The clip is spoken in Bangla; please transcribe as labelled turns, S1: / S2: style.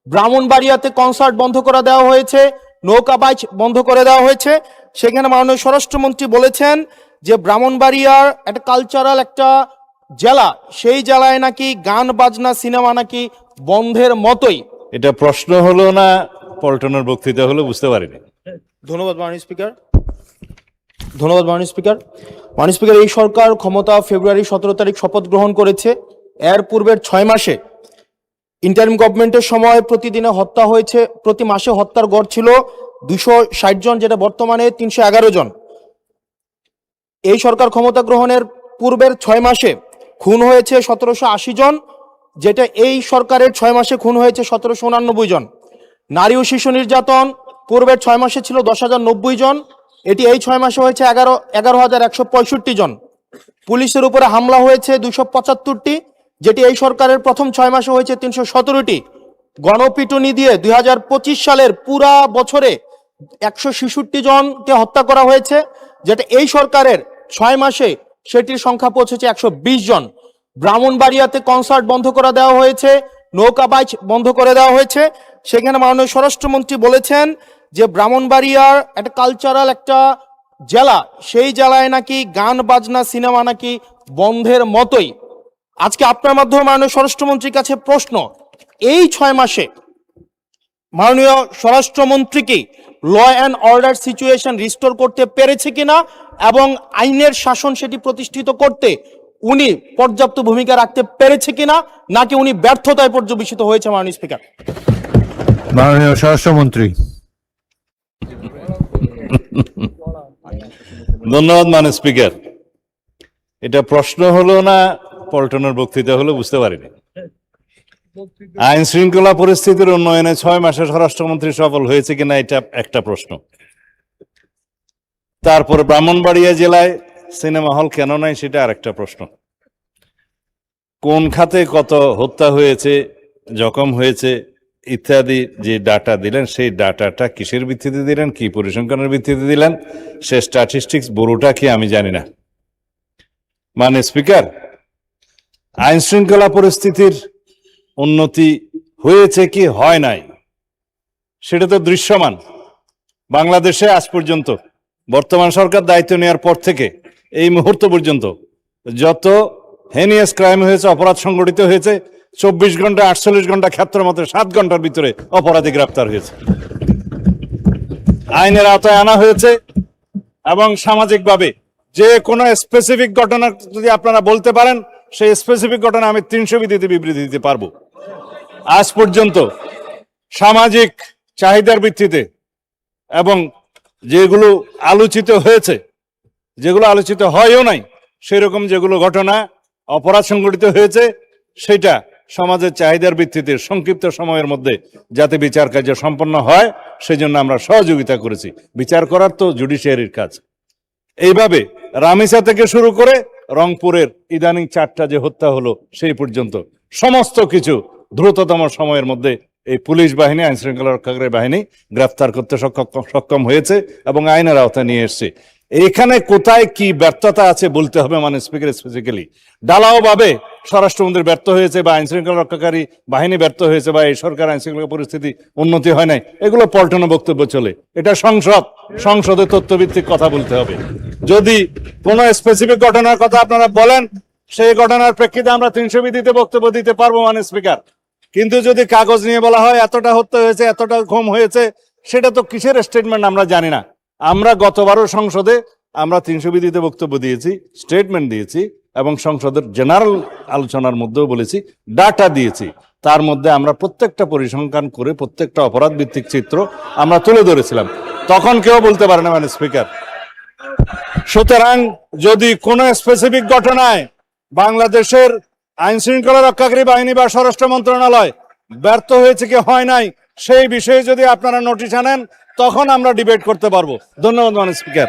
S1: ব্রাহ্মণবাড়িয়াতে কনসার্ট বন্ধ করে দেওয়া হয়েছে, নৌকাবাজ বন্ধ করে দেওয়া হয়েছে। সেখানে মাননীয় স্বরাষ্ট্রমন্ত্রী বলেছেন যে ব্রাহ্মণবাড়িয়ার একটা কালচারাল একটা জেলা, সেই জেলায় নাকি গান বাজনা সিনেমা নাকি বন্ধের মতোই।
S2: এটা প্রশ্ন হলো না পল্টনের বক্তৃতা হলো, বুঝতে পারিনি।
S1: ধন্যবাদ মাননীয় স্পিকার। ধন্যবাদ মাননীয় স্পিকার। মাননীয় স্পিকার, এই সরকার ক্ষমতা ফেব্রুয়ারি 17 তারিখ শপথ গ্রহণ করেছে। এর পূর্বের 6 মাসে ইন্টারিম গভর্নমেন্টের সময় প্রতিদিনে হত্যা হয়েছে, প্রতি মাসে হত্যার গড় ছিল 260 জন, যেটা বর্তমানে 311 জন। এই সরকার ক্ষমতা গ্রহণের পূর্বের 6 মাসে খুন হয়েছে 1780 জন, যেটা এই সরকারের 6 মাসে খুন হয়েছে 1789 জন। নারী ও শিশু নির্যাতন পূর্বের 6 মাসে ছিল 10,090 জন, এটি এই 6 মাসে হয়েছে 11,165 জন। পুলিশের উপরে হামলা হয়েছে 275টি, যেটি এই সরকারের প্রথম 6 মাসে হয়েছে 317টি। গণপিটুনি দিয়ে 2025 সালের পুরা বছরে 166 জনকে হত্যা করা হয়েছে, যেটা এই সরকারের 6 মাসে সেটির সংখ্যা পৌঁছেছে 120 জন। ব্রাহ্মণবাড়িয়াতে কনসার্ট বন্ধ করে দেওয়া হয়েছে, নৌকাবাজ বন্ধ করে দেওয়া হয়েছে। সেখানে মাননীয় স্বরাষ্ট্রমন্ত্রী বলেছেন যে ব্রাহ্মণবাড়িয়ার একটা কালচারাল একটা জেলা, সেই জেলায় নাকি গান বাজনা সিনেমা নাকি বন্ধের মতোই। আজকে আপনার মাধ্যমে মাননীয় স্বরাষ্ট্রমন্ত্রীর কাছে প্রশ্ন, এই 6 মাসে মাননীয় স্বরাষ্ট্রমন্ত্রী কি law and order situation restore করতে পেরেছে কিনা এবং আইনের শাসন সেটি প্রতিষ্ঠিত করতে উনি পর্যাপ্ত ভূমিকা রাখতে পেরেছে কিনা, নাকি উনি ব্যর্থতায় পর্যবেসিত হয়েছে? মাননীয় স্পিকার।
S3: মাননীয় স্বরাষ্ট্রমন্ত্রী।
S2: ধন্যবাদ মাননীয় স্পিকার। এটা প্রশ্ন হলো না পল্টনের বক্তৃতা হলো, বুঝতে পারিনি। আইন শৃঙ্খলা পরিস্থিতির উন্নয়নে 6 মাসে স্বরাষ্ট্রমন্ত্রী সফল হয়েছে কিনা এটা একটা প্রশ্ন। তারপরে ব্রাহ্মণবাড়িয়া জেলায় সিনেমা হল কেন নাই সেটা আরেকটা প্রশ্ন। কোন খাতে কত হত্যা হয়েছে, জখম হয়েছে ইত্যাদি যে ডাটা দিলেন, সেই ডাটাটা কিসের ভিত্তিতে দিলেন, কি পরিসংখ্যানের ভিত্তিতে দিলেন, সে স্ট্যাটিস্টিক্স বড়টা কি আমি জানি না। মানে স্পিকার, আইন শৃঙ্খলা পরিস্থিতির উন্নতি হয়েছে কি হয় নাই সেটা তো দৃশ্যমান। বাংলাদেশে আজ পর্যন্ত বর্তমান সরকার দায়িত্ব নেওয়ার পর থেকে এই মুহূর্ত পর্যন্ত যত হেনিয়াস ক্রাইম হয়েছে, অপরাধ সংগঠিত হয়েছে, 24 ঘন্টা 48 ঘন্টা ক্ষেত্রের মধ্যে 7 ঘন্টার ভিতরে অপরাধী গ্রেপ্তার হয়েছে, আইনের আওতায় আনা হয়েছে। এবং সামাজিকভাবে যে কোনো স্পেসিফিক ঘটনা যদি আপনারা বলতে পারেন, সেই স্পেসিফিক ঘটনা আমি 300 বিধিতে বিবৃতি দিতে পারবো। আজ পর্যন্ত সামাজিক চাহিদার ভিত্তিতে এবং যেগুলো আলোচিত হয়েছে, যেগুলো আলোচিত হয়ও নাই, সেরকম যেগুলো ঘটনা অপরাধ সংগঠিত হয়েছে, সেটা সমাজের চাহিদার ভিত্তিতে সংক্ষিপ্ত সময়ের মধ্যে যাতে বিচার কার্য সম্পন্ন হয় সেই জন্য আমরা সহযোগিতা করেছি। বিচার করার তো জুডিশিয়ারির কাজ। এইভাবে রামিসা থেকে শুরু করে রংপুরের ইদানিং 4টা যে হত্যা হলো সেই পর্যন্ত সমস্ত কিছু দ্রুততম সময়ের মধ্যে এই পুলিশ বাহিনী, আইন শৃঙ্খলা রক্ষাকারী বাহিনী গ্রেফতার করতে সক্ষম হয়েছে এবং আইনের আওতায় নিয়ে এসছে। এখানে কোথায় কি ব্যর্থতা আছে বলতে হবে। মানে স্পিকার, স্পেসিক্যালি ঢালাও ভাবে স্বরাষ্ট্রমন্ত্রী ব্যর্থ হয়েছে বা আইন শৃঙ্খলা রক্ষাকারী বাহিনী ব্যর্থ হয়েছে বা এই সরকার আইন শৃঙ্খলা পরিস্থিতি উন্নতি হয় নাই, এগুলো পল্টন বক্তব্য চলে। এটা সংসদে তথ্যভিত্তিক কথা বলতে হবে। যদি কোনো স্পেসিফিক ঘটনার কথা আপনারা বলেন, সেই ঘটনার প্রেক্ষিতে আমরা 300 বিধিতে বক্তব্য দিতে পারবো মানে স্পিকার। কিন্তু যদি কাগজ নিয়ে বলা হয় এতটা হত্যা হয়েছে, এতটা ঘুম হয়েছে, সেটা তো কিসের স্টেটমেন্ট আমরা জানি না। আমরা গতবারও সংসদে আমরা 300 বিধিতে বক্তব্য দিয়েছি, স্টেটমেন্ট দিয়েছি এবং সংসদের জেনারেল আলোচনার মধ্যেও বলেছি, ডাটা দিয়েছি। তার মধ্যে আমরা প্রত্যেকটা পরিসংখ্যান করে প্রত্যেকটা অপরাধ ভিত্তিক চিত্র আমরা তুলে ধরেছিলাম। তখন কেউ বলতে পারে না মানে স্পিকার। সুতরাং যদি কোনো স্পেসিফিক ঘটনায় বাংলাদেশের আইন শৃঙ্খলা রক্ষাকারী বাহিনী বা স্বরাষ্ট্র মন্ত্রণালয় ব্যর্থ হয়েছে কি হয় নাই, সেই বিষয়ে যদি আপনারা নোটিশ আনেন, তখন আমরা ডিবেট করতে পারবো। ধন্যবাদ মাননীয় স্পিকার।